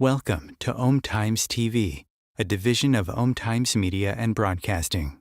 Welcome to Om Times TV, a division of Om Times Media and Broadcasting.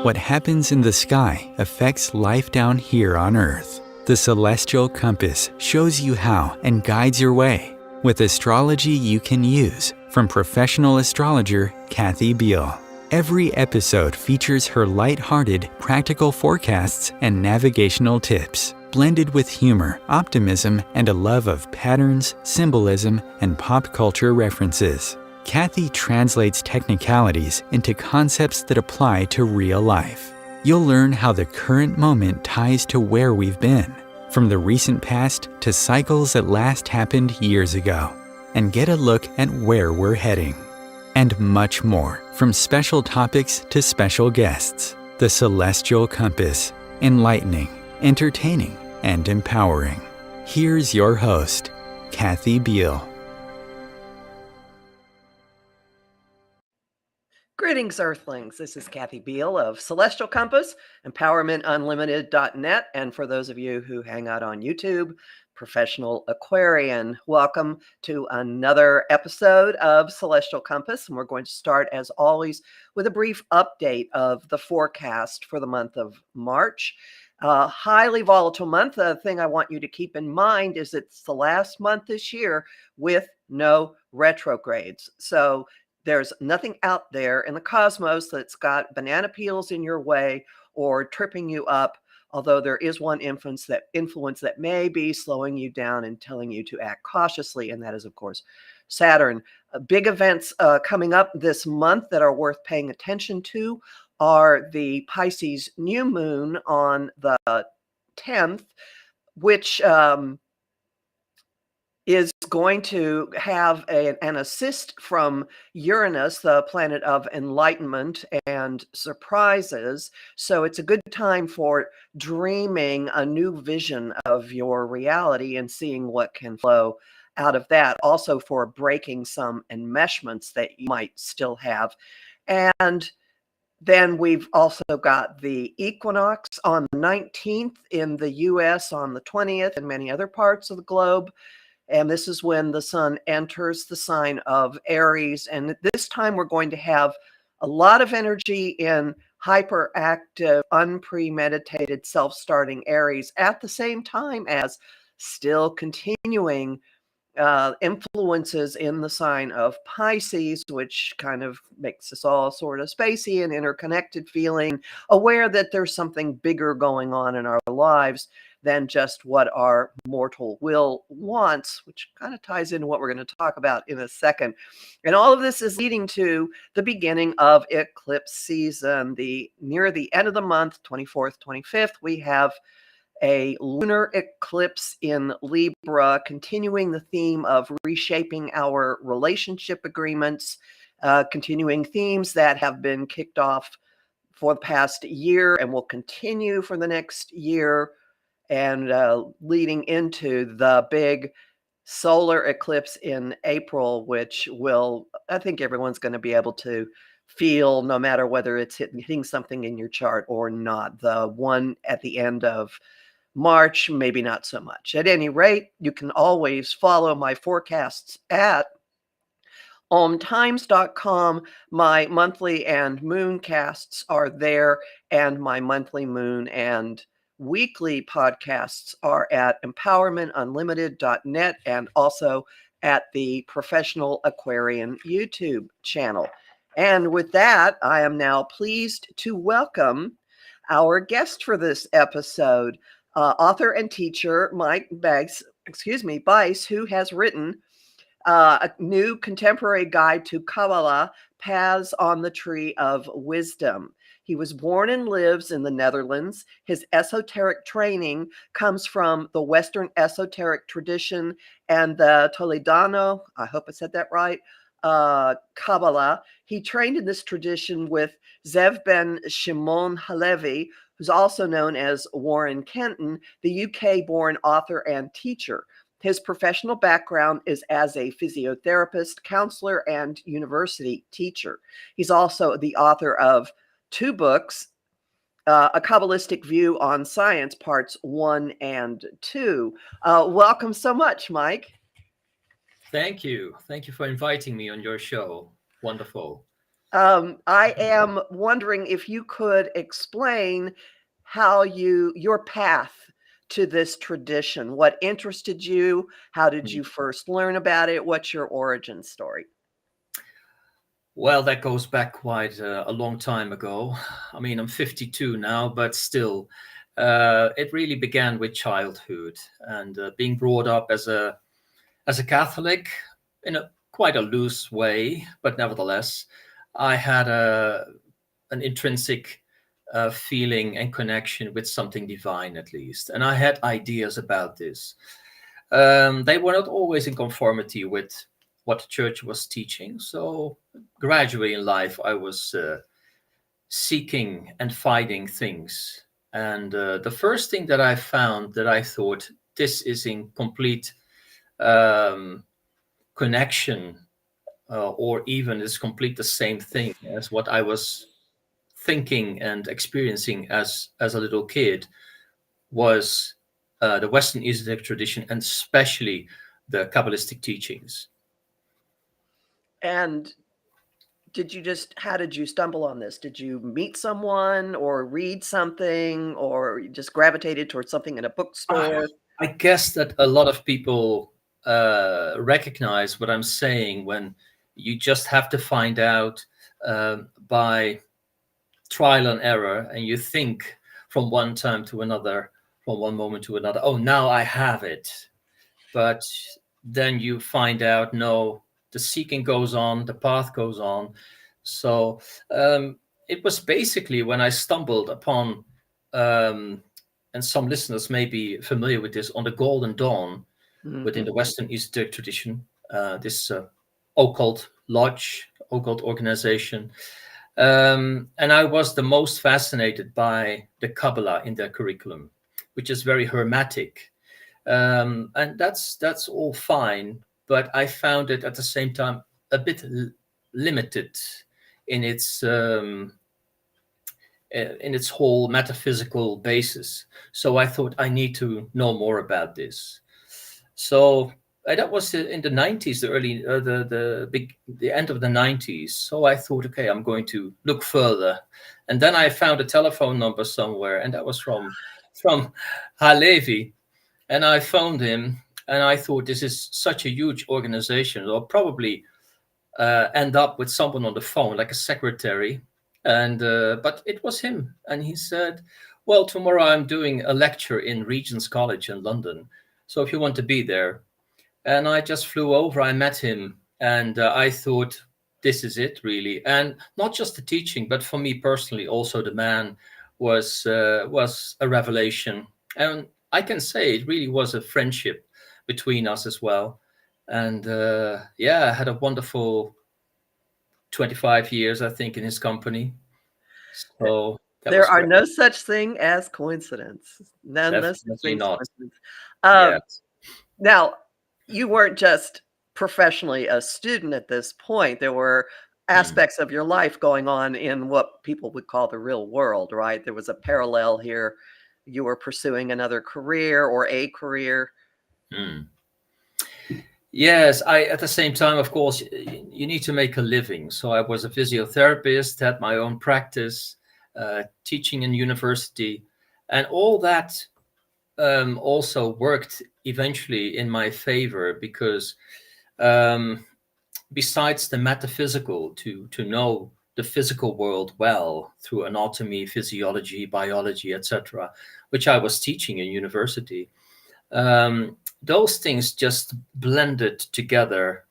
What happens in the sky affects life down here on Earth. The celestial compass shows you how and guides your way with astrology you can use from professional astrologer Kathy Beal. Every episode features her light-hearted, practical forecasts and navigational tips, blended with humor, optimism, and a love of patterns, symbolism, and pop culture references. Kathy translates technicalities into concepts that apply to real life. You'll learn how the current moment ties to where we've been, from the recent past to cycles that last happened years ago, and get a look at where we're heading. And much more, from special topics to special guests. The Celestial Compass, enlightening, entertaining, and empowering. Here's your host, Kathy Beal. Greetings, Earthlings. This is Kathy Beal of Celestial Compass, EmpowermentUnlimited.net, and for those of you who hang out on YouTube, Professional Aquarian. Welcome to another episode of Celestial Compass, and we're going to start, as always, with a brief update of the forecast for the month of March. Highly volatile month. The thing I want you to keep in mind is it's the last month this year with no retrogrades. So there's nothing out there in the cosmos that's got banana peels in your way or tripping you up, although there is one influence that may be slowing you down and telling you to act cautiously, and that is, of course, Saturn. Big events coming up this month that are worth paying attention to are the Pisces new moon on the 10th, which is going to have an assist from Uranus, the planet of enlightenment and surprises. So it's a good time for dreaming a new vision of your reality and seeing what can flow out of that. Also for breaking some enmeshments that you might still have. And then we've also got the equinox on the 19th in the US, on the 20th in many other parts of the globe. And this is when the sun enters the sign of Aries. And this time we're going to have a lot of energy in hyperactive, unpremeditated, self-starting Aries at the same time as still continuing influences in the sign of Pisces, which kind of makes us all sort of spacey and interconnected, feeling aware that there's something bigger going on in our lives than just what our mortal will wants, which kind of ties into what we're going to talk about in a second. And all of this is leading to the beginning of eclipse season. Near the end of the month, 24th, 25th, we have a lunar eclipse in Libra, continuing the theme of reshaping our relationship agreements, continuing themes that have been kicked off for the past year and will continue for the next year, and leading into the big solar eclipse in April, which I think everyone's going to be able to feel, no matter whether it's hitting something in your chart or not. The one at the end of March, maybe not so much. At any rate, you can always follow my forecasts at omtimes.com. My monthly and moon casts are there, and my monthly, moon, and weekly podcasts are at empowermentunlimited.net and also at the Professional Aquarian YouTube channel. And with that, I am now pleased to welcome our guest for this episode, author and teacher Mike Bais, who has written a new contemporary guide to Kaballah, Paths on the Tree of Wisdom. He was born and lives in the Netherlands. His esoteric training comes from the Western Esoteric Tradition and the Toledano, I hope I said that right, Kabbalah. He trained in this tradition with Zev ben Shimon Halevi, who's also known as Warren Kenton, the UK-born author and teacher. His professional background is as a physiotherapist, counselor, and university teacher. He's also the author of 2 books, A Kabbalistic View on Science, Parts 1 and 2. Welcome so much, Mike. Thank you. Thank you for inviting me on your show. Wonderful. I am wondering if you could explain how your path to this tradition, what interested you, how did you first learn about it, what's your origin story? Well, that goes back quite a long time ago. I mean, I'm 52 now, but still, it really began with childhood and being brought up as a Catholic in a quite a loose way, but nevertheless, I had an intrinsic feeling and connection with something divine, at least, and I had ideas about this. They were not always in conformity with what the church was teaching. So gradually in life, I was seeking and finding things. And the first thing that I found that I thought this is in complete connection, or even is complete the same thing as what I was thinking and experiencing as a little kid, was the Western Esoteric Tradition, and especially the Kabbalistic teachings. And how did you stumble on this? Did you meet someone or read something, or you just gravitated towards something in a bookstore? I guess that a lot of people recognize what I'm saying when you just have to find out by trial and error, and you think from one time to another, from one moment to another, oh, now I have it. But then you find out, no, the seeking goes on, the path goes on. So it was basically when I stumbled upon, and some listeners may be familiar with this, on the Golden Dawn within the Western Esoteric Tradition, this occult lodge, occult organization. And I was the most fascinated by the Kabbalah in their curriculum, which is very hermetic. And that's all fine, but I found it at the same time a bit limited in its whole metaphysical basis. So I thought I need to know more about this. So that was in the 90s, the end of the 90s. So I thought, okay, I'm going to look further, and then I found a telephone number somewhere, and that was from Halevi. And I phoned him, and I thought, this is such a huge organization. I'll probably end up with someone on the phone, like a secretary. And but it was him. And he said, well, tomorrow I'm doing a lecture in Regent's College in London. So if you want to be there. And I just flew over, I met him, and I thought, this is it, really. And not just the teaching, but for me personally, also the man was a revelation. And I can say it really was a friendship between us as well. And I had a wonderful 25 years, I think, in his company. So there are no such thing as coincidence. Definitely not. Coincidence. Yes. Now, you weren't just professionally a student at this point. There were aspects of your life going on in what people would call the real world, right? There was a parallel here. You were pursuing another career or a career. Yes, at the same time, of course, you need to make a living. So I was a physiotherapist, had my own practice, teaching in university, and all that also worked eventually in my favor, because besides the metaphysical, to know the physical world well through anatomy, physiology, biology, etc., which I was teaching in university, those things just blended together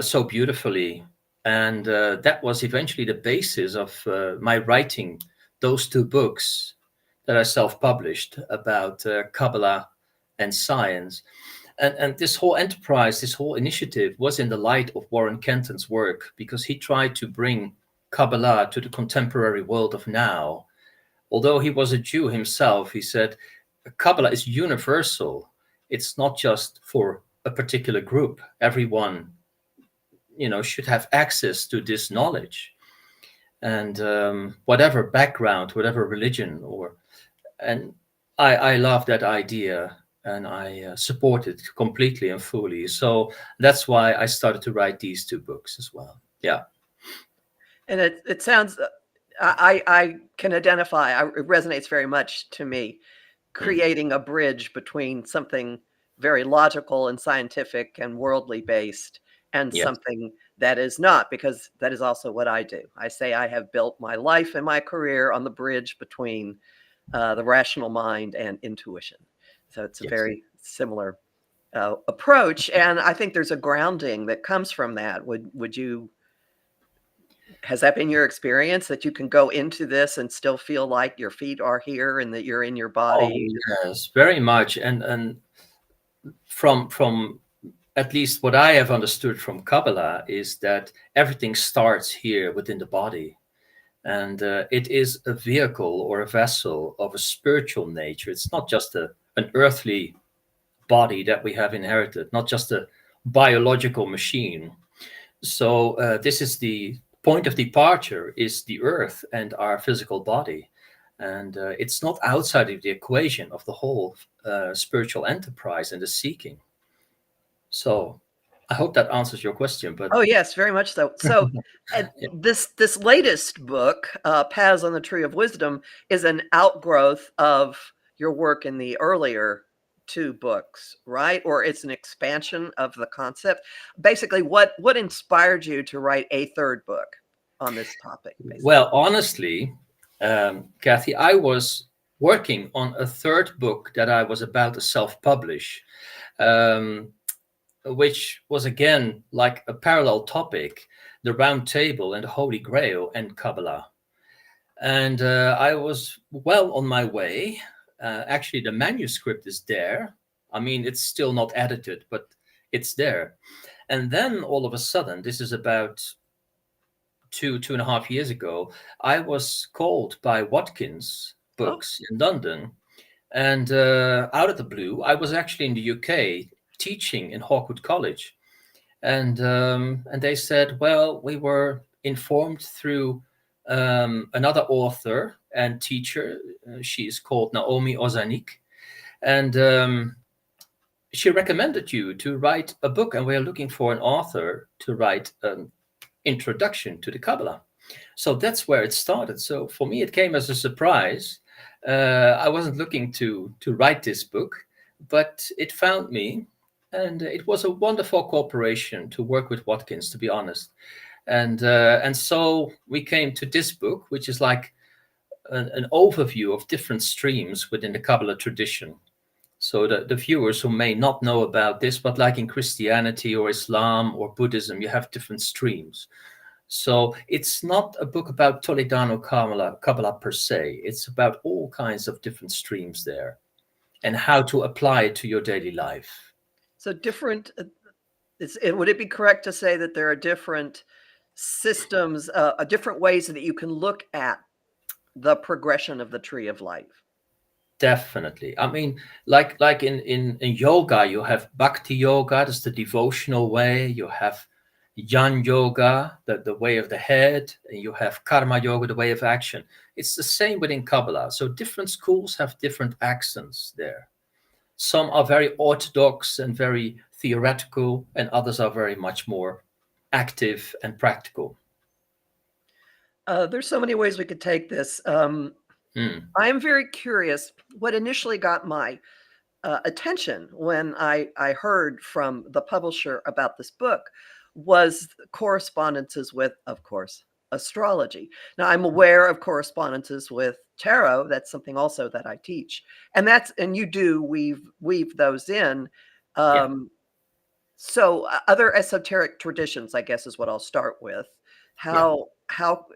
so beautifully. And that was eventually the basis of my writing those two books that I self-published about Kabbalah and science. And this whole enterprise, this whole initiative was in the light of Warren Kenton's work, because he tried to bring Kabbalah to the contemporary world of now. Although he was a Jew himself, he said, Kabbalah is universal. It's not just for a particular group. Everyone, should have access to this knowledge. and whatever background, whatever religion, and I love that idea, and I support it completely and fully. So that's why I started to write these two books as well. Yeah. And it sounds, I can identify, it resonates very much to me, creating a bridge between something very logical and scientific and worldly based and Yes. something that is not, because that is also what I do. I say I have built my life and my career on the bridge between the rational mind and intuition. So it's a Yes. very similar approach, and I think there's a grounding that comes from that. Would you? Has that been your experience, that you can go into this and still feel like your feet are here and that you're in your Oh, body? yes, very much. And from at least what I have understood from Kabbalah is that everything starts here within the body. And it is a vehicle or a vessel of a spiritual nature. It's not just an earthly body that we have inherited, not just a biological machine. So this is the point of departure, is the earth and our physical body. And it's not outside of the equation of the whole spiritual enterprise and the seeking. So I hope that answers your question. But Oh, yes, very much so. So yeah. this latest book, Paths on the Tree of Wisdom, is an outgrowth of your work in the earlier two books, right? Or it's an expansion of the concept. Basically, what inspired you to write a third book on this topic, basically? Well, honestly, Kathy, I was working on a third book that I was about to self-publish, which was again like a parallel topic, the Round Table and the Holy Grail and Kabbalah. And I was well on my way. Actually, the manuscript is there. I mean, it's still not edited, but it's there. And then all of a sudden, this is about 2.5 years ago, I was called by Watkins Books in London. And out of the blue, I was actually in the UK teaching in Hawkwood College. And they said, well, we were informed through another author and teacher. She is called Naomi Ozanik. And she recommended you to write a book. And we're looking for an author to write an introduction to the Kabbalah. So that's where it started. So for me, it came as a surprise. I wasn't looking to write this book, but it found me. And it was a wonderful cooperation to work with Watkins, to be honest. And so we came to this book, which is like an overview of different streams within the Kabbalah tradition. So the viewers who may not know about this, but like in Christianity or Islam or Buddhism, you have different streams. So it's not a book about Toledano Kabbalah per se. It's about all kinds of different streams there and how to apply it to your daily life. So different, would it be correct to say that there are different systems, different ways that you can look at the progression of the tree of life? Definitely. I mean, like in yoga, you have bhakti yoga, that's the devotional way. You have Yan yoga, the way of the head, and you have karma yoga, the way of action. It's the same within Kabbalah. So different schools have different accents there. Some are very orthodox and very theoretical, and others are very much more active and practical. There's so many ways we could take this. I'm very curious. What initially got my attention when I heard from the publisher about this book was correspondences with, of course, astrology. Now, I'm aware of correspondences with tarot. That's something also that I teach, and you do weave those in. So other esoteric traditions, I guess, is what I'll start with. How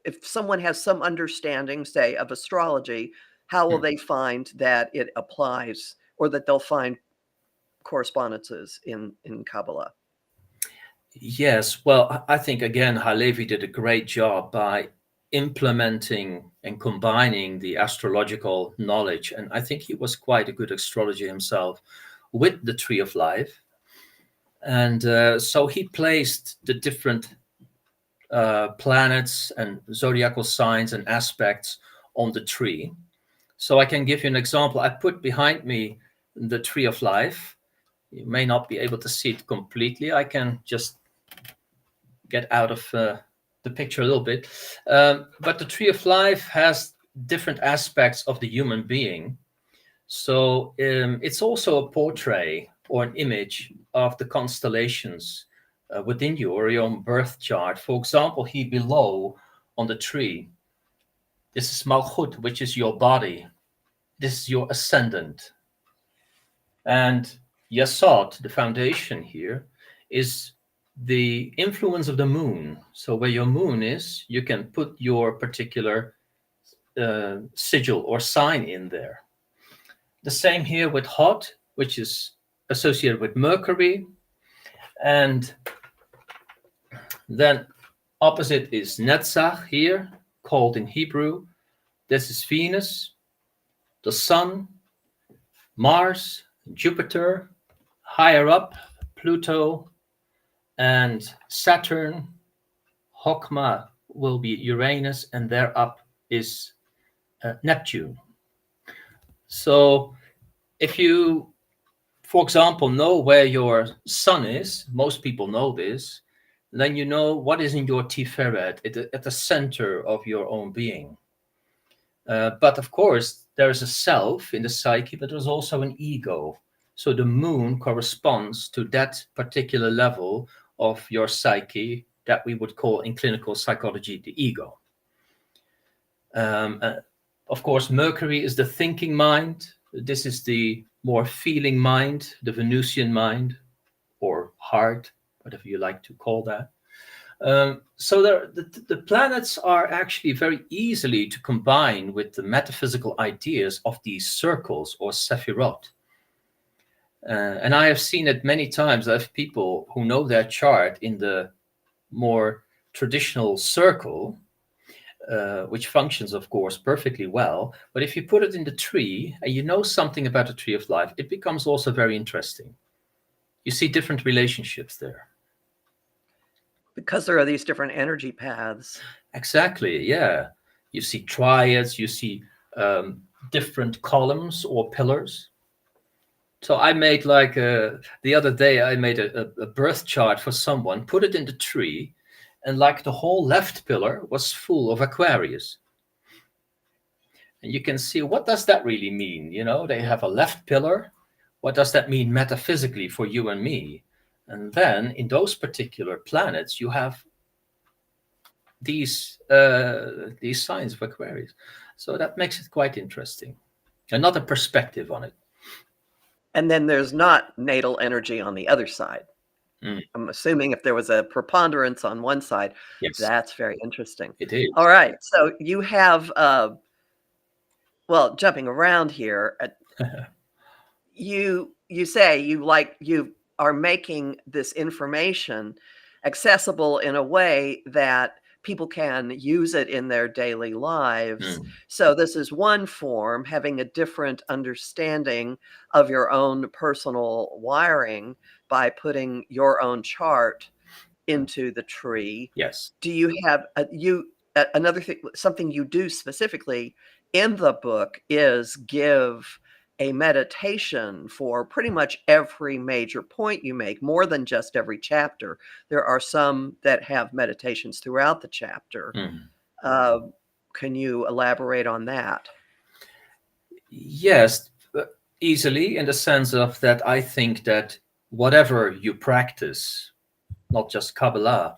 if someone has some understanding, say, of astrology, how will they find that it applies, or that they'll find correspondences in Kabbalah? Yes, well, I think again, Halevi did a great job by implementing and combining the astrological knowledge. And I think he was quite a good astrologer himself with the Tree of Life. And so he placed the different planets and zodiacal signs and aspects on the tree. So I can give you an example. I put behind me the tree of life. You may not be able to see it completely. I can just get out of the picture a little bit. But the tree of life has different aspects of the human being. So it's also a portrait or an image of the constellations within you or your own birth chart. For example, here below on the tree, this is Malchut, which is your body. This is your ascendant. And Yasod, the foundation here, is the influence of the moon. So where your moon is, you can put your particular sigil or sign in there. The same here with Hod, which is associated with Mercury. And then opposite is Netzach here, called in Hebrew. This is Venus, the Sun, Mars, Jupiter, higher up, Pluto, and Saturn. Chokmah will be Uranus, and there up is Neptune. So if you, for example, know where your sun is, most people know this, then you know what is in your Tiferet, at the center of your own being. But of course, there is a self in the psyche, but there's also an ego. So the moon corresponds to that particular level of your psyche that we would call in clinical psychology the ego. Of course, Mercury is the thinking mind. This is the more feeling mind, the Venusian mind, or heart, whatever you like to call that. So the planets are actually very easily to combine with the metaphysical ideas of these circles or sephirot. And I have seen it many times. I have people who know their chart in the more traditional circle, which functions, of course, perfectly well. But if you put it in the tree and you know something about the tree of life, it becomes also very interesting. You see different relationships there. Because there are these different energy paths. Exactly, yeah. You see triads, you see different columns or pillars. So I made the other day, I made a birth chart for someone, put it in the tree, and like the whole left pillar was full of Aquarius. And you can see, what does that really mean? You know, they have a left pillar. What does that mean metaphysically for you and me? And then in those particular planets, you have these signs of Aquarius. So that makes it quite interesting. Another perspective on it. And then there's not natal energy on the other side. I'm assuming if there was a preponderance on one side, yes, that's very interesting. It is. All right. So you have, well, jumping around here, you say you are making this information accessible in a way that people can use it in their daily lives. So this is one form, having a different understanding of your own personal wiring by putting your own chart into the tree. Yes. Do you have another thing, something you do specifically in the book is give a meditation for pretty much every major point you make, more than just every chapter. There are some that have meditations throughout the chapter. Can you elaborate on that? Yes, easily, in the sense of that I think that whatever you practice, not just Kabbalah,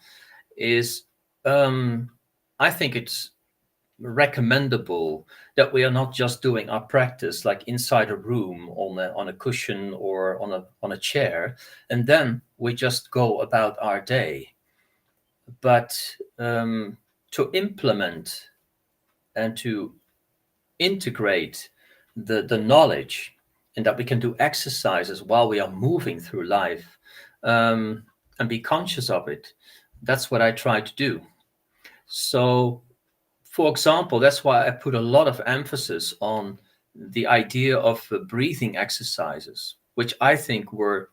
is, I think it's recommendable that we are not just doing our practice like inside a room on a cushion or on a chair, and then we just go about our day, but to implement and to integrate the knowledge, and that we can do exercises while we are moving through life, and be conscious of it. That's what I try to do. So, for example, that's why I put a lot of emphasis on the idea of breathing exercises, which I think were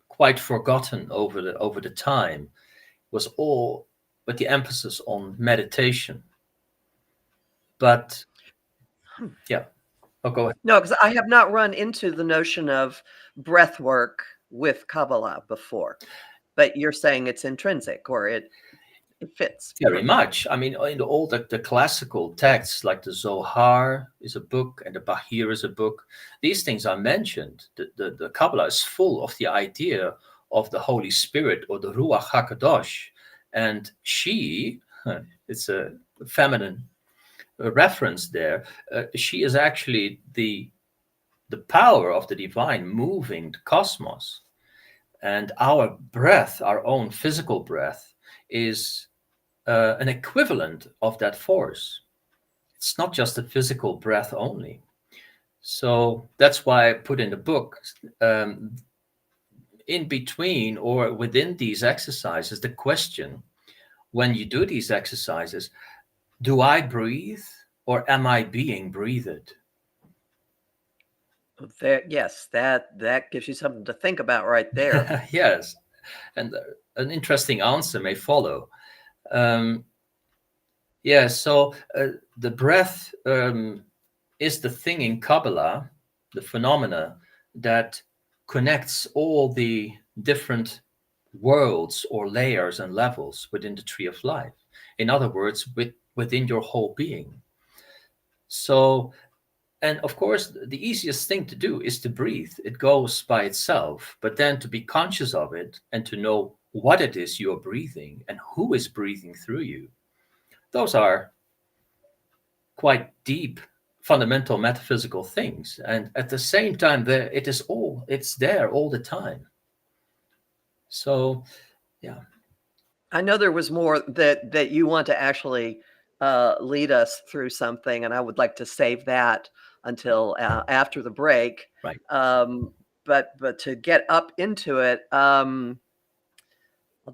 quite forgotten over the time. It was all with the emphasis on meditation. But yeah, I'll go ahead. No, because I have not run into the notion of breath work with Kabbalah before, but you're saying it's intrinsic, or it fits. Very much. I mean, in all the classical texts, like the Zohar is a book and the Bahir is a book, these things are mentioned. The Kabbalah is full of the idea of the Holy Spirit, or the Ruach HaKadosh. And she, it's a feminine reference there, she is actually the power of the divine moving the cosmos. And our breath, our own physical breath, is an equivalent of that force. It's not just a physical breath only. So that's why I put in the book, in between or within these exercises, the question, when you do these exercises, do I breathe or am I being breathed? Yes, that gives you something to think about right there. Yes, and an interesting answer may follow. So the breath is the thing in Kabbalah, the phenomena that connects all the different worlds or layers and levels within the tree of life. In other words, within your whole being. So, and of course, the easiest thing to do is to breathe. It goes by itself, but then to be conscious of it and to know what it is you're breathing and who is breathing through you. Those are quite deep, fundamental metaphysical things. And at the same time, it's there all the time. So, yeah. I know there was more that you want to actually lead us through something, and I would like to save that until after the break. Right. But to get up into it, I'll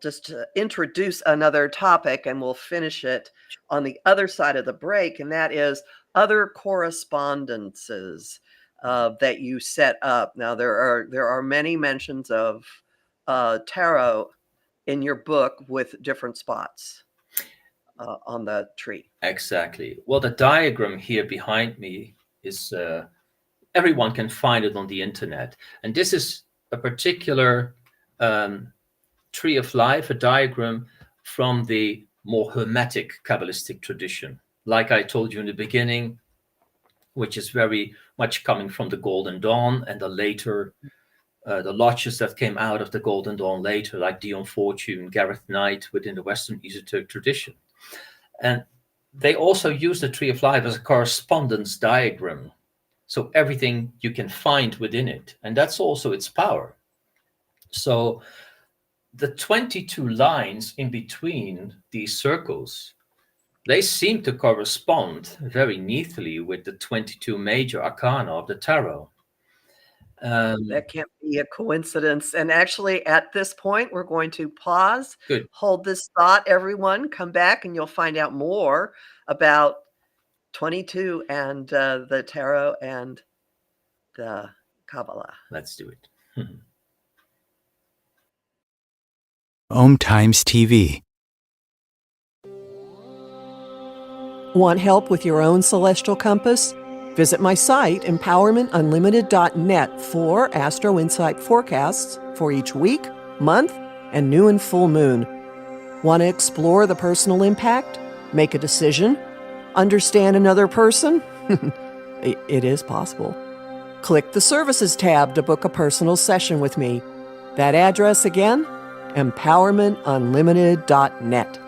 just introduce another topic, and we'll finish it on the other side of the break, and that is other correspondences that you set up. Now, there are many mentions of tarot in your book with different spots on the tree. Exactly. Well, the diagram here behind me is, everyone can find it on the internet. And this is a particular tree of life, a diagram from the more Hermetic Kabbalistic tradition. Like I told you in the beginning, which is very much coming from the Golden Dawn and the later the lodges that came out of the Golden Dawn later, like Dion Fortune, Gareth Knight, within the Western Esoteric Tradition. And they also use the Tree of Life as a correspondence diagram. So everything you can find within it. And that's also its power. So the 22 lines in between these circles, they seem to correspond very neatly with the 22 major arcana of the tarot. That can't be a coincidence. And actually, at this point, we're going to pause. Good. Hold this thought, everyone. Come back, and you'll find out more about 22 and the tarot and the Kabbalah. Let's do it. Om Times TV. Want help with your own celestial compass? Visit my site, empowermentunlimited.net, for Astro Insight forecasts for each week, month, and new and full moon. Want to explore the personal impact? Make a decision? Understand another person? It is possible. Click the Services tab to book a personal session with me. That address again? empowermentunlimited.net.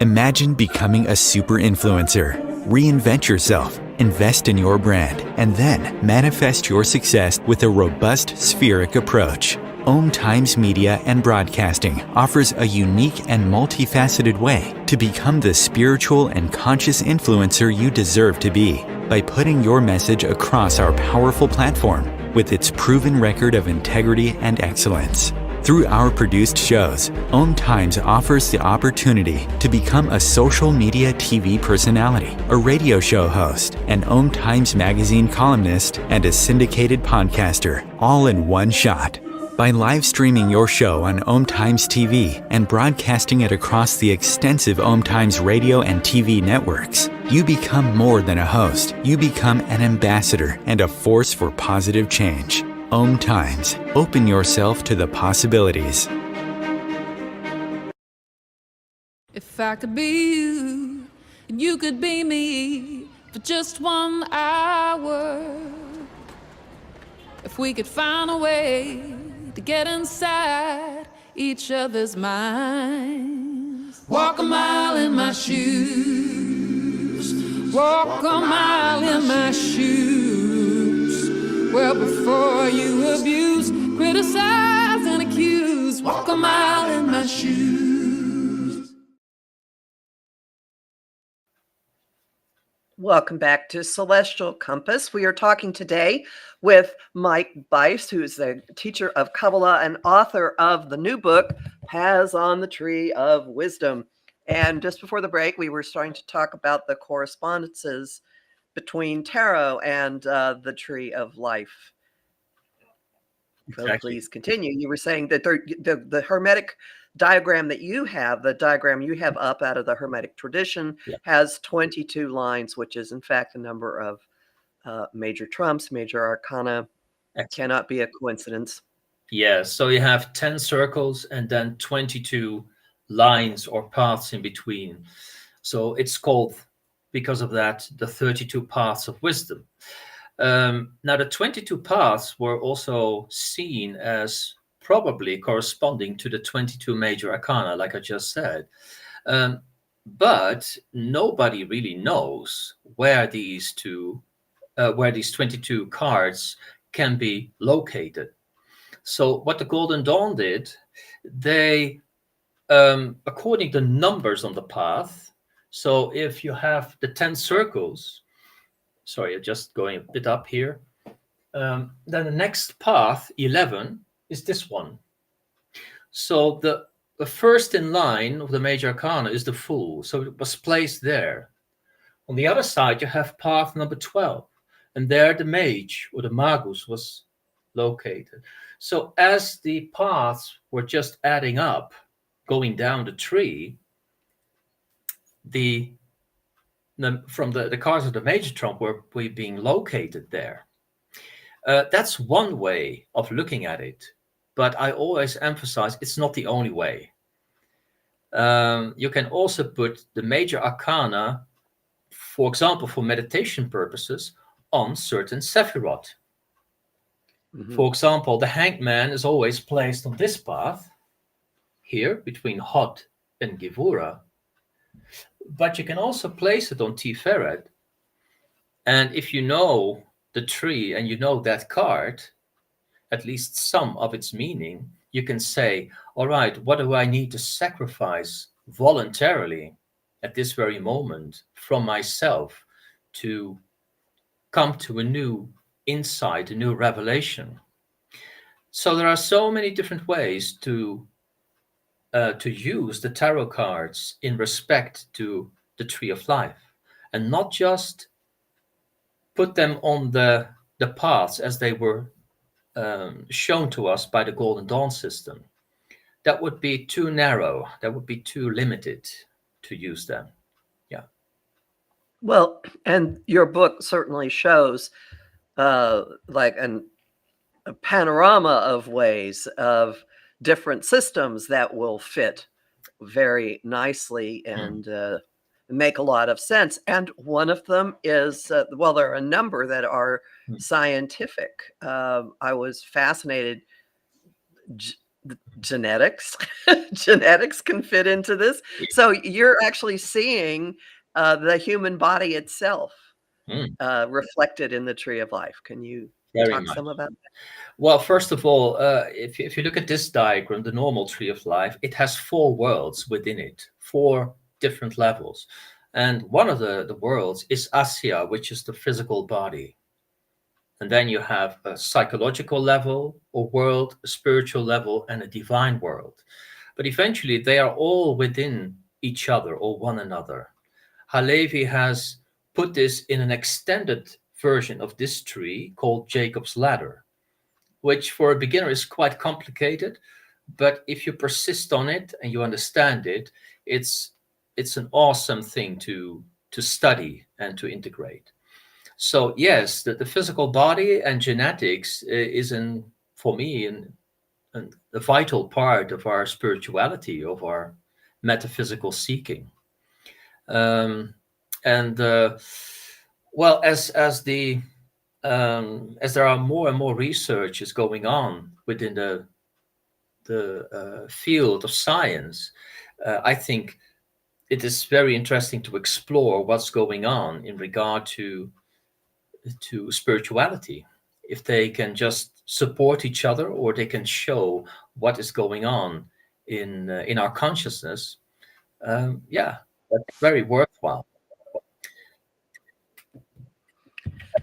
Imagine becoming a super influencer. Reinvent yourself, invest in your brand, and then manifest your success with a robust spheric approach. Om Times Media and Broadcasting offers a unique and multifaceted way to become the spiritual and conscious influencer you deserve to be by putting your message across our powerful platform with its proven record of integrity and excellence. Through our produced shows, Om Times offers the opportunity to become a social media TV personality, a radio show host, an Om Times magazine columnist, and a syndicated podcaster, all in one shot. By live streaming your show on Om Times TV and broadcasting it across the extensive Om Times radio and TV networks, you become more than a host. You become an ambassador and a force for positive change. Om Times. Open yourself to the possibilities. If I could be you, and you could be me for just 1 hour. If we could find a way to get inside each other's minds. Walk a mile in my shoes. Walk a mile in my shoes. Well, before you abuse, criticize, and accuse. Walk a mile in my shoes. Welcome back to Celestial Compass. We are talking today with Mike Bais, who is the teacher of Kabbalah and author of the new book, Paths on the Tree of Wisdom. And just before the break, we were starting to talk about the correspondences between tarot and the Tree of Life. So Exactly. please continue. You were saying that the Hermetic diagram that you have, the diagram you have up out of the Hermetic tradition, has 22 lines, which is in fact the number of major trumps, major arcana. Cannot be a coincidence. Yeah, so you have 10 circles and then 22 lines or paths in between. So it's called, because of that, the 32 paths of wisdom. Now, the 22 paths were also seen as probably corresponding to the 22 major arcana, like I just said. But nobody really knows where these 22 cards can be located. So what the Golden Dawn did, they, according to numbers on the path, so if you have the 10 circles, sorry, I'm just going a bit up here, then the next path, 11, is this one. So the first in line of the major arcana is the Fool, so it was placed there. On the other side, you have path number 12, and there the Mage, or the Magus, was located. So as the paths were just adding up, going down the tree, from the cards of the major trump were being located there. That's one way of looking at it, but I always emphasize it's not the only way. You can also put the major arcana, for example, for meditation purposes, on certain Sephiroth. Mm-hmm. For example, the Hanged Man is always placed on this path, here, between Hod and Gevura. But you can also place it on Tiferet. And if you know the tree and you know that card, at least some of its meaning, you can say, all right, what do I need to sacrifice voluntarily at this very moment from myself to come to a new insight, a new revelation? So there are so many different ways to use the tarot cards in respect to the Tree of Life, and not just put them on the paths as they were shown to us by the Golden Dawn system. That would be too narrow. That would be too limited to use them. Yeah. Well, and your book certainly shows like a panorama of ways of different systems that will fit very nicely and make a lot of sense. And one of them is, well, there are a number that are scientific. I was fascinated. Genetics can fit into this. So you're actually seeing the human body itself reflected in the Tree of Life. Can you talk some about that? Well, first of all, if you look at this diagram, the normal Tree of Life, it has 4 worlds within it, 4 different levels. And one of the worlds is Asya, which is the physical body. And then you have a psychological level, a world, a spiritual level, and a divine world. But eventually they are all within each other or one another. Halevi has put this in an extended version of this tree called Jacob's Ladder. which for a beginner is quite complicated. But if you persist on it and you understand it, it's an awesome thing to study and to integrate. So yes, the physical body and genetics is, for me, a vital part of our spirituality, of our metaphysical seeking. Well, as there are more and more researches going on within the field of science, I think it is very interesting to explore what's going on in regard to spirituality. If they can just support each other, or they can show what is going on in our consciousness, that's very worthwhile.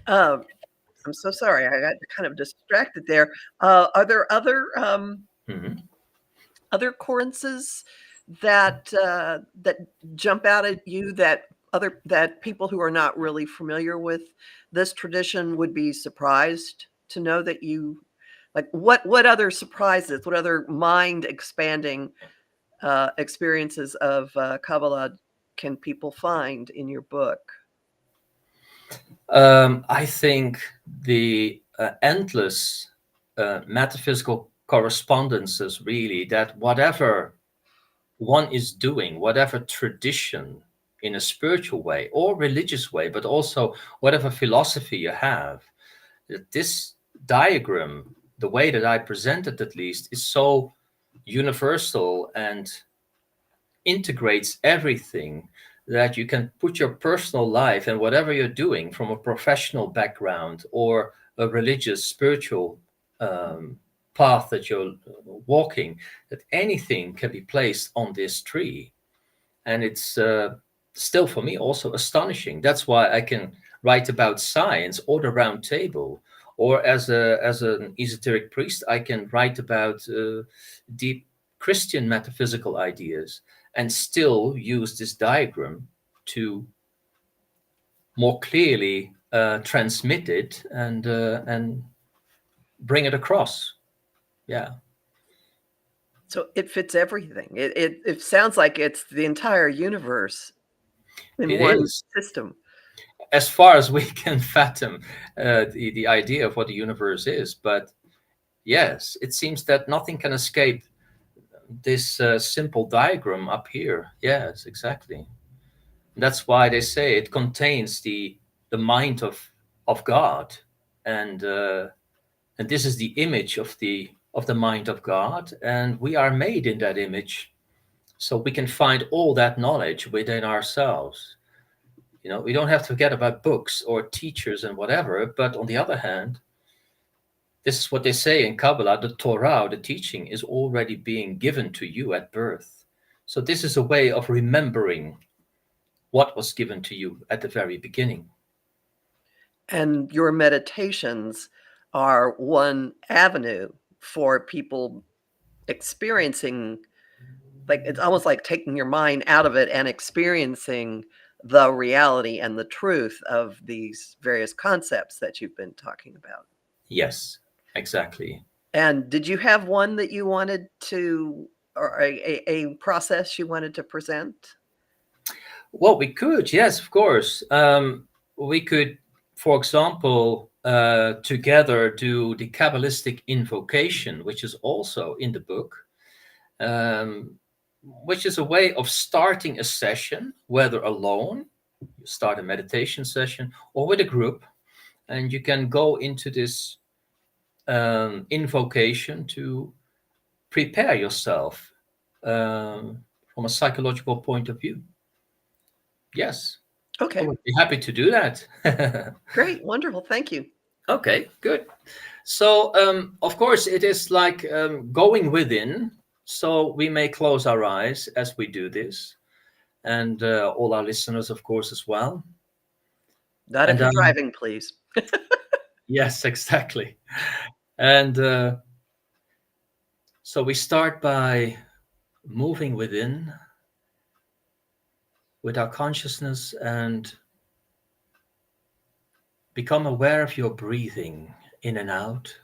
I'm so sorry. I got kind of distracted there. Are there other other occurrences that jump out at you that people who are not really familiar with this tradition would be surprised to know that you like? What other surprises? What other mind expanding experiences of Kabbalah can people find in your book? I think the endless metaphysical correspondences, really, that whatever one is doing, whatever tradition in a spiritual way or religious way, but also whatever philosophy you have, this diagram, the way that I present it at least, is so universal and integrates everything, that you can put your personal life and whatever you're doing, from a professional background or a religious, spiritual path that you're walking, that anything can be placed on this tree. And it's still, for me, also astonishing. That's why I can write about science or the round table, or as an esoteric priest, I can write about deep Christian metaphysical ideas, and still use this diagram to more clearly transmit it and bring it across. Yeah. So it fits everything. It sounds like it's the entire universe in one system. As far as we can fathom the idea of what the universe is. But yes, it seems that nothing can escape this simple diagram up here. Yes, exactly. That's why they say it contains the mind of God, and this is the image of the mind of God, and we are made in that image, so we can find all that knowledge within ourselves. You know, we don't have to forget about books or teachers and whatever. But on the other hand, this is what they say in Kabbalah: the Torah, the teaching, is already being given to you at birth. So this is a way of remembering what was given to you at the very beginning. And your meditations are one avenue for people experiencing, like, it's almost like taking your mind out of it and experiencing the reality and the truth of these various concepts that you've been talking about. Yes, exactly. And did you have one that you wanted to, or a process you wanted to present? Well, we could, yes, of course. We could, for example, together do the Kabbalistic invocation, which is also in the book, which is a way of starting a session, whether alone, you start a meditation session, or with a group, and you can go into this invocation to prepare yourself from a psychological point of view. Yes. Okay. I would be happy to do that. Great. Wonderful. Thank you. Okay, good. So, of course, it is like going within. So we may close our eyes as we do this, and all our listeners, of course, as well. Not if you're driving, please. Yes, exactly. And so we start by moving within with our consciousness and become aware of your breathing in and out.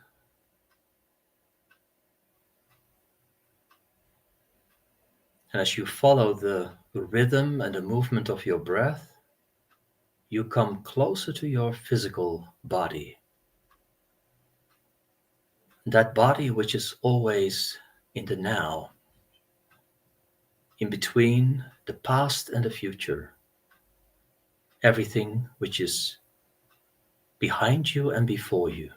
And as you follow the rhythm and the movement of your breath, you come closer to your physical body. That body which is always in the now, in between the past and the future. Everything which is behind you and before you.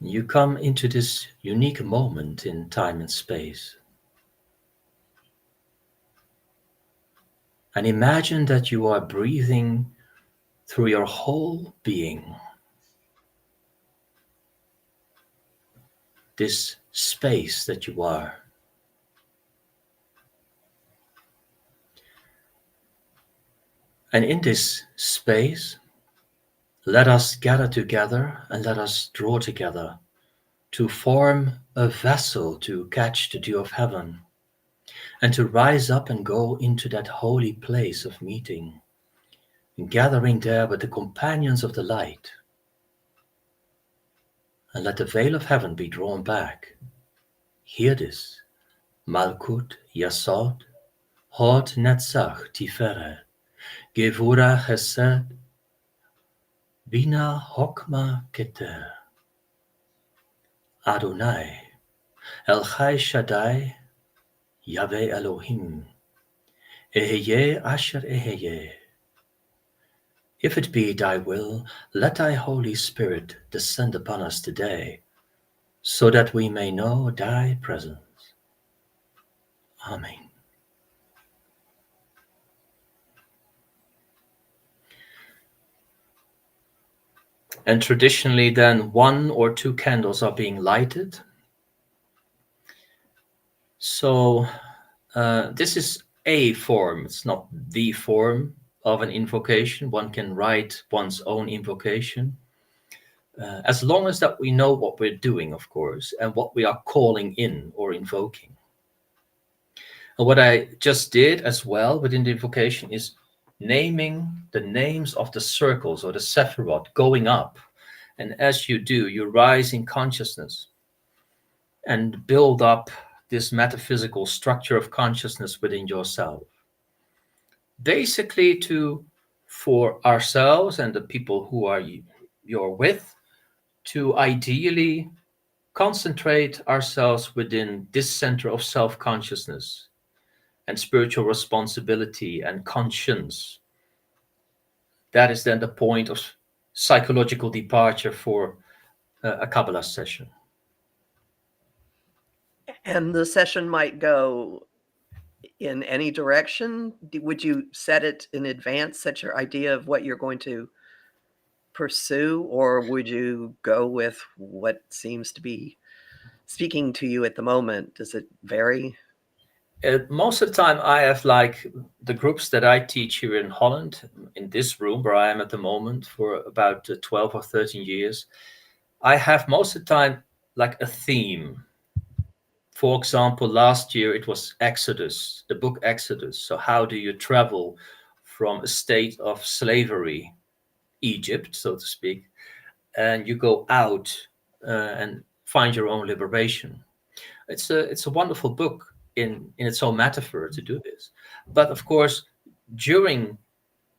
You come into this unique moment in time and space. And imagine that you are breathing through your whole being. This space that you are. And in this space, let us gather together and let us draw together to form a vessel to catch the dew of heaven and to rise up and go into that holy place of meeting, gathering there with the companions of the light. And let the veil of heaven be drawn back. Hear this. Malkut Yasod Hod Netzach Tiferet Gevura Chesed Bina Hokma Keter Adonai El Chai Shaddai Yahweh Elohim Eheye Asher Eheye. If it be thy will, let thy Holy Spirit descend upon us today, so that we may know thy presence. Amen. And traditionally then 1 or 2 candles are being lighted. So this is a form, it's not the form of an invocation. One can write one's own invocation. As long as that we know what we're doing, of course, and what we are calling in or invoking. And what I just did as well within the invocation is naming the names of the circles or the Sephiroth going up. And as you do, you rise in consciousness and build up this metaphysical structure of consciousness within yourself. Basically for ourselves and the people who are you're with, to ideally concentrate ourselves within this center of self-consciousness and spiritual responsibility and conscience. That is then the point of psychological departure for a Kabbalah session. And the session might go in any direction. Would you set it in advance, set your idea of what you're going to pursue, or would you go with what seems to be speaking to you at the moment? Does it vary? Most of the time I have, like, the groups that I teach here in Holland, in this room where I am at the moment for about 12 or 13 years, I have most of the time like a theme. For example, last year it was Exodus, the book Exodus. So how do you travel from a state of slavery, Egypt, so to speak, and you go out and find your own liberation? It's a wonderful book in its own metaphor to do this. But of course, during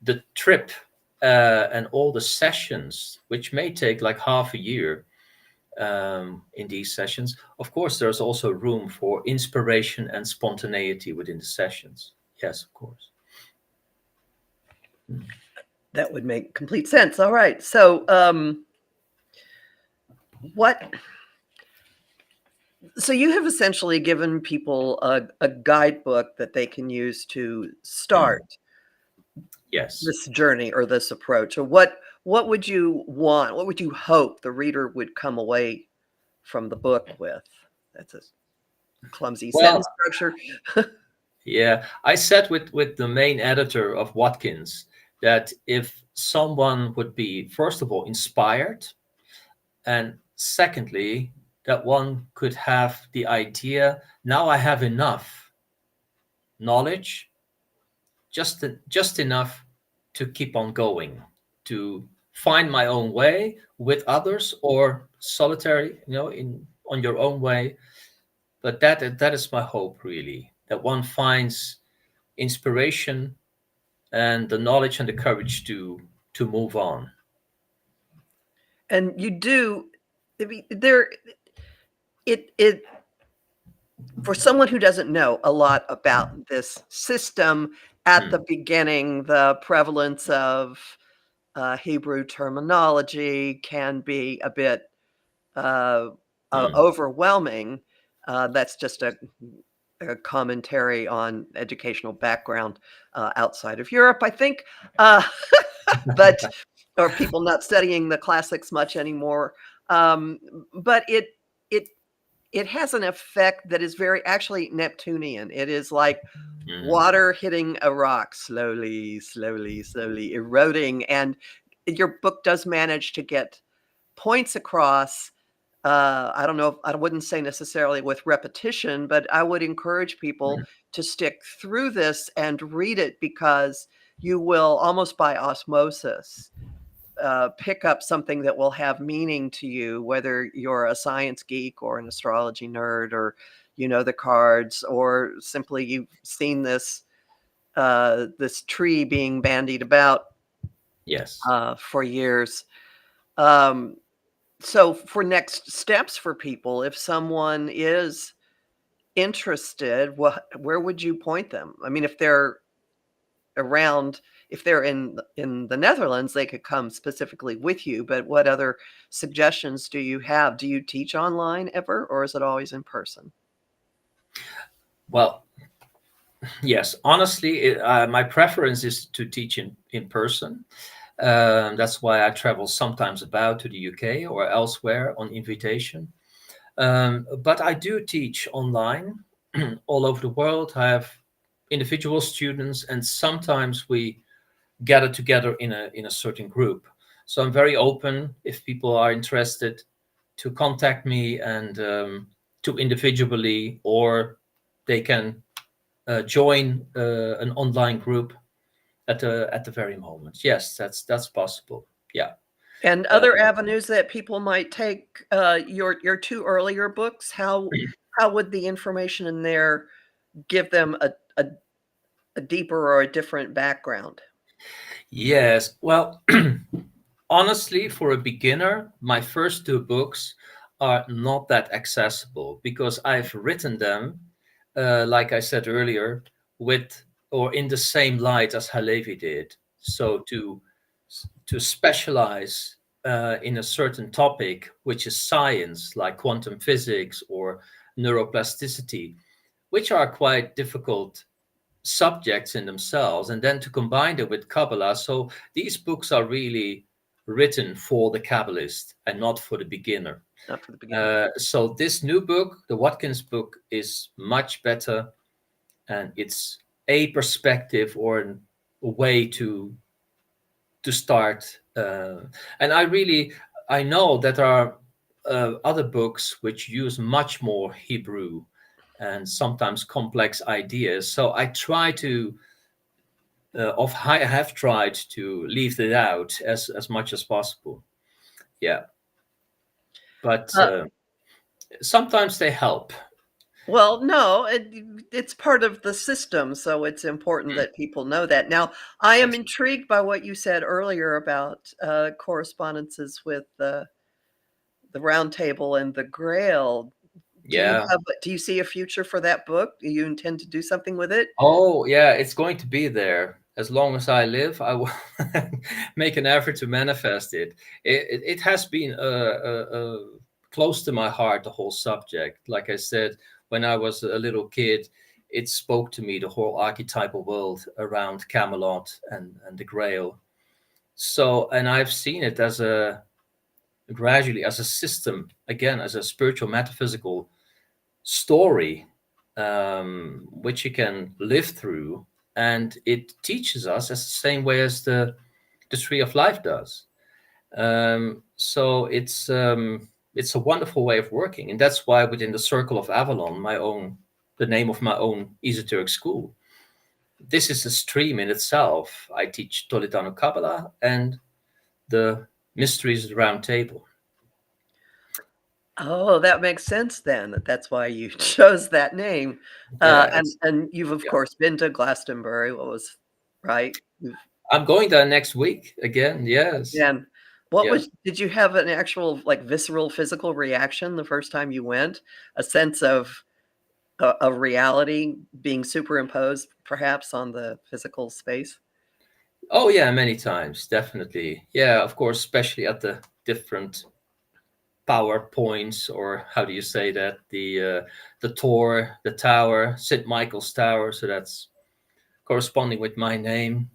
the trip and all the sessions, which may take like half a year in these sessions, of course, there's also room for inspiration and spontaneity within the sessions. Yes, of course. That would make complete sense. All right. So so you have essentially given people a guidebook that they can use to start this journey or this approach. Or what would you want? What would you hope the reader would come away from the book with? That's a clumsy sentence structure. Yeah, I said with the main editor of Watkins that if someone would be, first of all, inspired, and secondly, that one could have the idea, now I have enough knowledge, just enough to keep on going, to find my own way with others or solitary, on your own way, But that is my hope, really, that one finds inspiration and the knowledge and the courage to move on. And you do, I mean, there, it for someone who doesn't know a lot about this system at the beginning, the prevalence of Hebrew terminology can be a bit overwhelming. That's just a commentary on educational background outside of Europe, I think, but or people not studying the classics much anymore. But it has an effect that is very actually Neptunian. It is like water hitting a rock, slowly, slowly, slowly eroding. And your book does manage to get points across. I don't know, I wouldn't say necessarily with repetition, but I would encourage people to stick through this and read it, because you will almost by osmosis pick up something that will have meaning to you, whether you're a science geek or an astrology nerd, or you know the cards, or simply you've seen this this tree being bandied about for years. So for next steps for people, if someone is interested, where would you point them? I mean, if they're around, if they're in the Netherlands, they could come specifically with you, but what other suggestions do you have? Do you teach online ever, or is it always in person? Well, yes, honestly, my preference is to teach in person. That's why I travel sometimes about to the UK or elsewhere on invitation. But I do teach online all over the world. I have individual students, and sometimes we gather together in a certain group. So I'm very open if people are interested to contact me, and to individually, or they can join an online group at the very moment. Yes, that's possible. Yeah. And other avenues that people might take, your two earlier books, how would the information in there give them a deeper or a different background? Yes. Well, honestly, for a beginner, my first two books are not that accessible, because I've written them, like I said earlier, with or in the same light as Halevi did. So to specialize in a certain topic, which is science, like quantum physics or neuroplasticity, which are quite difficult subjects in themselves, and then to combine them with Kabbalah. So these books are really written for the Kabbalist and not for the beginner. Not for the beginner. So this new book, the Watkins book, is much better, and it's a perspective or a way to start. And I know that there are other books which use much more Hebrew and sometimes complex ideas. So I try to, I have tried to leave it out as much as possible. Yeah. But sometimes they help. Well, no, it's part of the system, so it's important that people know that. Now, I am intrigued by what you said earlier about correspondences with the Round Table and the Grail. Yeah. Do you see a future for that book? Do you intend to do something with it? Oh, yeah, it's going to be there. As long as I live, I will make an effort to manifest it. It has been close to my heart, the whole subject. Like I said, when I was a little kid, it spoke to me, the whole archetypal world around Camelot and the Grail. So, and I've seen it as gradually as a system, again, as a spiritual metaphysical story, which you can live through, and it teaches us as the same way as the Tree of Life does. So it's a wonderful way of working, and that's why within the Circle of Avalon, the name of my own esoteric school, this is a stream in itself. I teach Toledano Kabbalah and the mysteries of the Round Table. Oh, that makes sense then. That's why you chose that name. Yeah, And you've of yeah. course been to Glastonbury. Right? I'm going there next week again. Yes. And Yeah. did you have an actual like visceral physical reaction the first time you went? A sense of a reality being superimposed perhaps on the physical space? Oh yeah, many times, definitely. Yeah, of course, especially at the different power points, or how do you say that? The Tor, the tower, St. Michael's Tower. So that's corresponding with my name,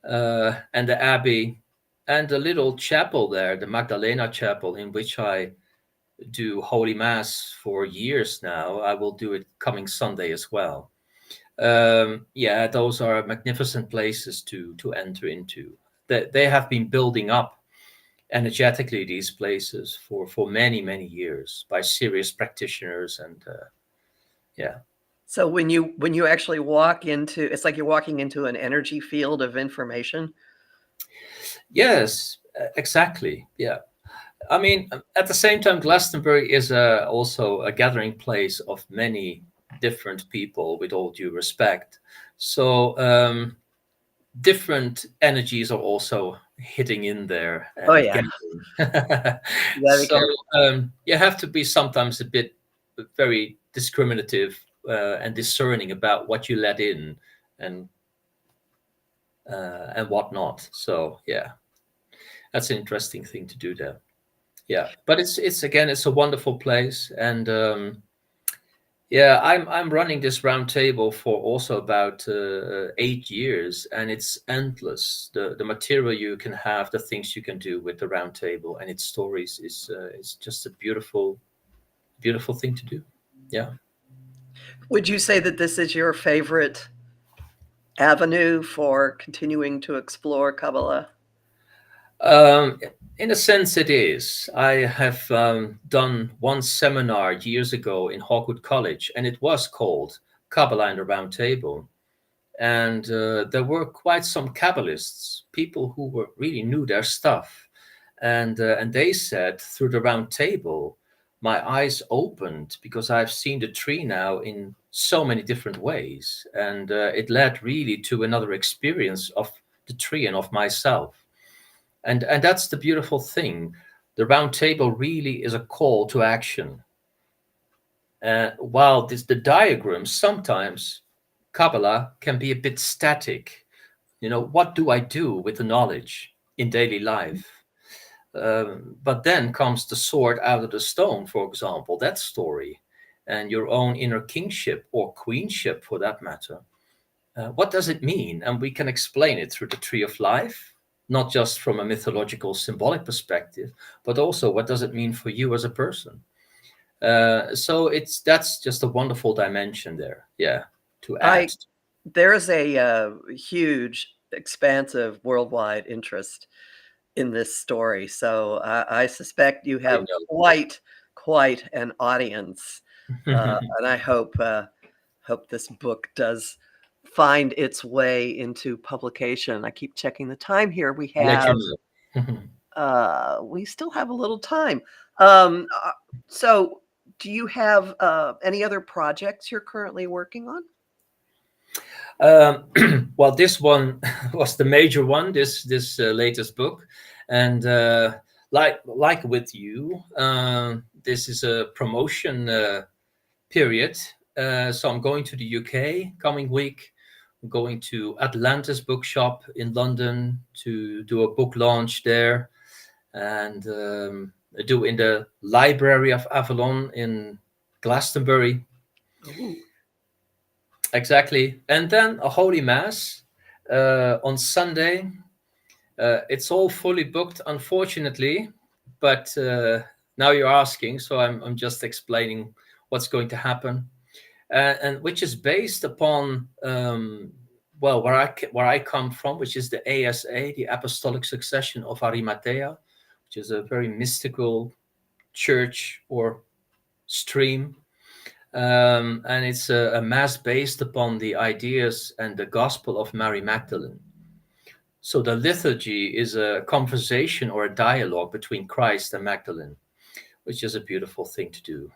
and the abbey, and the little chapel there, the Magdalena Chapel, in which I do Holy Mass for years now. I will do it coming Sunday as well. Yeah, those are magnificent places to enter into. They have been building up energetically these places for many years by serious practitioners, and yeah. So when you actually walk into, it's like you're walking into an energy field of information. Yes, exactly. Yeah. I mean, at the same time, Glastonbury is also a gathering place of many different people, with all due respect. So different energies are also hitting in there Oh and yeah, gathering. you gotta be So careful. you have to be sometimes a bit very discriminative and discerning about what you let in and whatnot. So yeah, that's an interesting thing to do there. Yeah, but it's again, it's a wonderful place, and yeah, I'm running this round table for also about 8 years, and it's endless. The material you can have, the things you can do with the round table and its stories is just a beautiful thing to do. Yeah. Would you say that this is your favorite avenue for continuing to explore Kabbalah? Um, in a sense, it is. I have done one seminar years ago in Hawkwood College, and it was called Kabbalah and the Round Table. And there were quite some Kabbalists, people who really knew their stuff, and they said, through the round table, my eyes opened, because I've seen the tree now in so many different ways, and it led really to another experience of the tree and of myself. And that's the beautiful thing. The round table really is a call to action. While the diagrams, sometimes Kabbalah can be a bit static. What do I do with the knowledge in daily life? But then comes the sword out of the stone, for example, that story, and your own inner kingship or queenship, for that matter. What does it mean? And we can explain it through the tree of life, not just from a mythological, symbolic perspective, but also what does it mean for you as a person? So that's just a wonderful dimension there, yeah, to add. There's a huge, expansive worldwide interest in this story, so I suspect you I have quite an audience, know. and I hope this book does find its way into publication. I keep checking the time here. We I'll let have you we still have a little time. So do you have any other projects you're currently working on? know. Well, this one was the major one, this latest book, and like with you, this is a promotion period. So I'm going to the UK coming week. I'm going to Atlantis Bookshop in London to do a book launch there, and do in the Library of Avalon in Glastonbury. Ooh. Exactly. And then a Holy Mass on Sunday. It's all fully booked, unfortunately, but now you're asking, so I'm just explaining what's going to happen, and which is based upon well, where I come from, which is the ASA, the Apostolic Succession of Arimathea, which is a very mystical church or stream. And it's a mass based upon the ideas and the gospel of Mary Magdalene. So the liturgy is a conversation or a dialogue between Christ and Magdalene, which is a beautiful thing to do.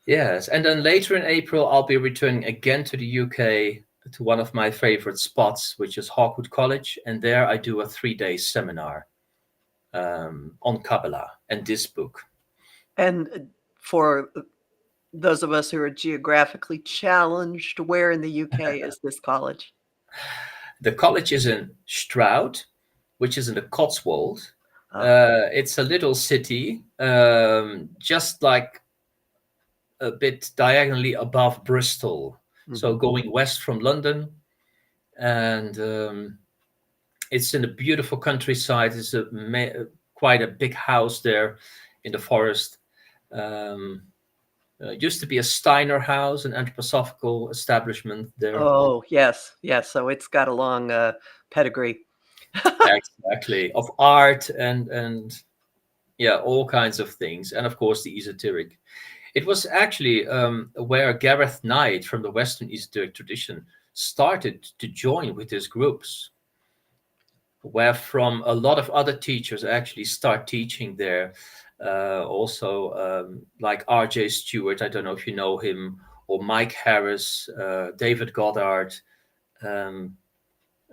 Yes, and then later in April, I'll be returning again to the UK to one of my favorite spots, which is Hawkwood College, and there I do a 3-day seminar on Kabbalah and this book. And for those of us who are geographically challenged, where in the UK is this college? The college is in Stroud, which is in the Cotswold. It's a little city, just like a bit diagonally above Bristol. Mm-hmm. So going west from London, and it's in a beautiful countryside. It's quite a big house there in the forest. Used to be a Steiner house, an anthroposophical establishment there. Oh, yes. So it's got a long pedigree. Exactly, of art and yeah, all kinds of things, and of course the esoteric. It was actually where Gareth Knight from the Western Esoteric Tradition started to join with his groups, where from a lot of other teachers actually start teaching there. Also, like R.J. Stewart, I don't know if you know him, or Mike Harris, David Goddard,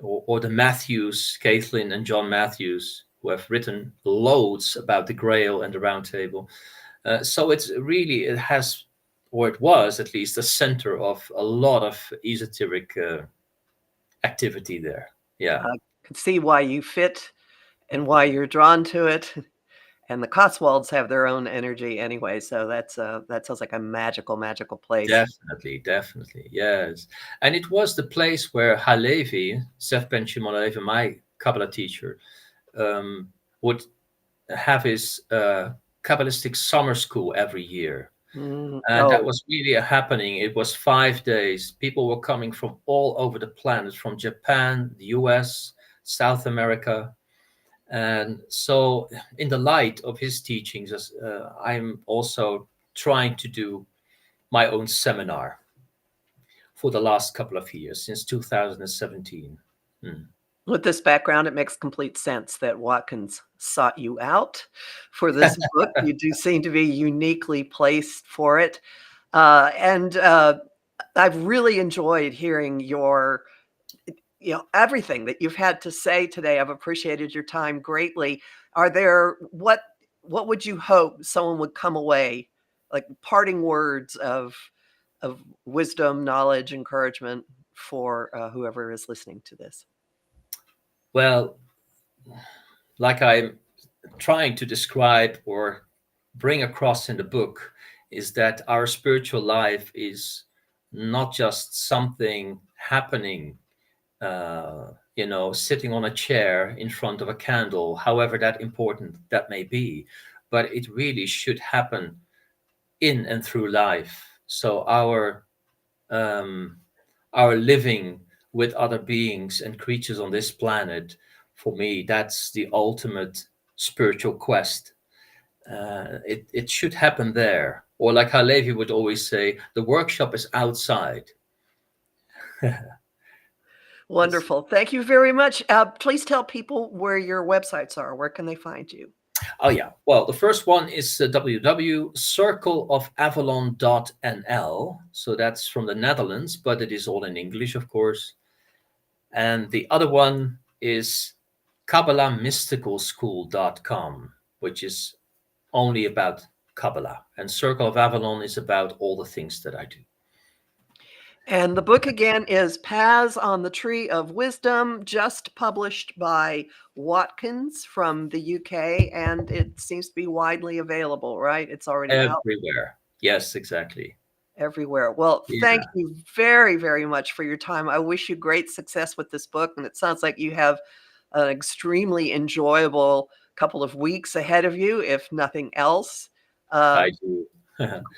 or the Matthews, Caitlin and John Matthews, who have written loads about the Grail and the Round Table. So it was at least a center of a lot of esoteric activity there. Yeah. I can see why you fit and why you're drawn to it. And the Cotswolds have their own energy anyway. So that sounds like a magical place. Definitely. Yes. And it was the place where Halevi, Seth Ben Shimon Halevi, my Kabbalah teacher, would have his Kabbalistic summer school every year. And that was really a happening. It was 5 days. People were coming from all over the planet, from Japan, the US, South America. And so in the light of his teachings, I'm also trying to do my own seminar for the last couple of years, since 2017. With this background, it makes complete sense that Watkins sought you out for this book. You do seem to be uniquely placed for it. And I've really enjoyed hearing your, everything that you've had to say today. I've appreciated your time greatly. Are there, what would you hope someone would come away, like parting words of wisdom, knowledge, encouragement for whoever is listening to this? Well, like I'm trying to describe or bring across in the book, is that our spiritual life is not just something happening, sitting on a chair in front of a candle, however that important that may be, but it really should happen in and through life. So our living with other beings and creatures on this planet, for me, that's the ultimate spiritual quest. It should happen there. Or like Halevi would always say, the workshop is outside. Wonderful. Thank you very much. Please tell people where your websites are. Where can they find you? Oh, yeah. Well, the first one is www.circleofavalon.nl. So that's from the Netherlands, but it is all in English, of course. And the other one is KabbalahMysticalSchool.com, which is only about Kabbalah. And Circle of Avalon is about all the things that I do. And the book again is Paths on the Tree of Wisdom, just published by Watkins from the UK, and it seems to be widely available, right? It's already everywhere. Out. Yes, exactly. Everywhere. Well, thank you very, very much for your time. I wish you great success with this book, and it sounds like you have an extremely enjoyable couple of weeks ahead of you, if nothing else. I do.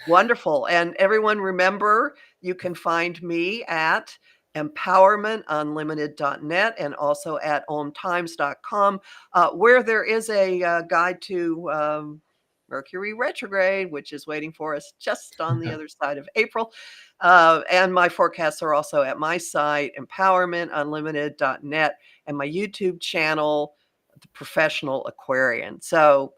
Wonderful. And everyone, remember, you can find me at empowermentunlimited.net and also at omtimes.com, where there is a guide to Mercury retrograde, which is waiting for us just on the other side of April. And my forecasts are also at my site, empowermentunlimited.net, and my YouTube channel, The Professional Aquarian. So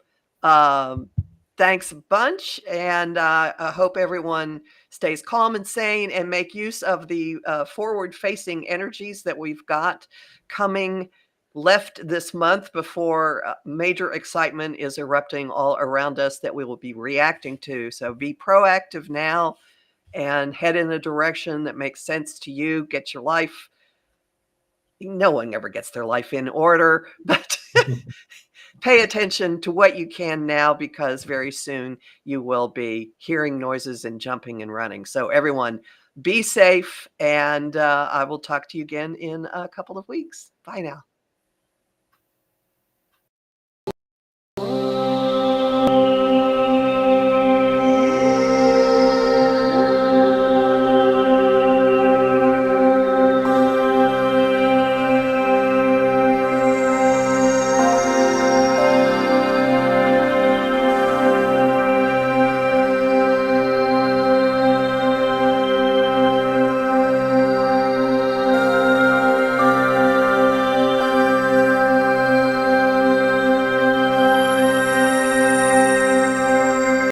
Thanks a bunch. And I hope everyone stays calm and sane and make use of the forward-facing energies that we've got coming left this month before major excitement is erupting all around us that we will be reacting to. So be proactive now and head in a direction that makes sense to you. Get your life. No one ever gets their life in order, but pay attention to what you can now, because very soon you will be hearing noises and jumping and running. So everyone, be safe, and I will talk to you again in a couple of weeks. Bye now.